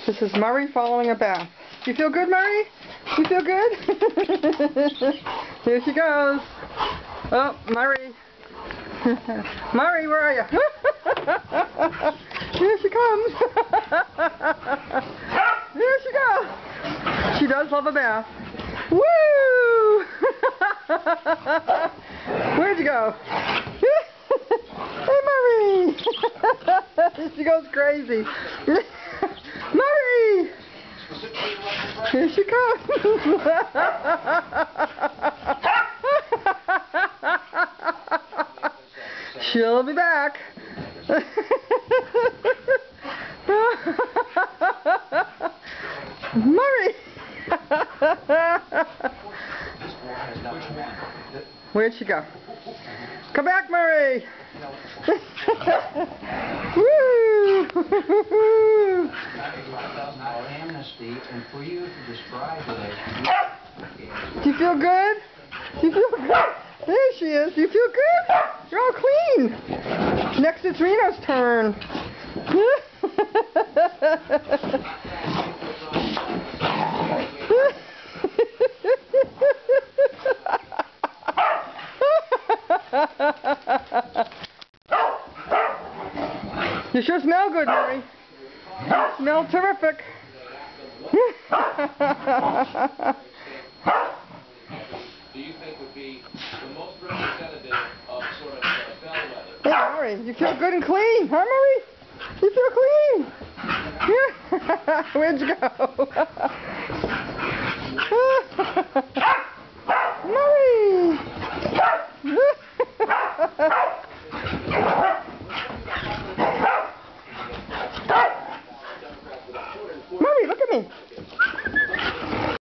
This is Murray following a bath. You feel good, Murray? You feel good? Here she goes. Oh, Murray. Murray, where are you? Here she comes. Here she goes. She does love a bath. Woo! Where'd you go? Hey, Murray! She goes crazy. Murray! Here she comes. She'll be back. Murray! Where'd she go? Come back, Murray! Woo! Do you feel good? Do you feel good? There she is. Do you feel good? You're all clean. Next it's Reno's turn. You sure smell good, Murray. You smell terrific. Do you think would be the most representative of sort of bellwether? Hey, Murray, you feel good and clean, huh, Murray? You feel clean. Where'd you go? Murray! Murray, look at me.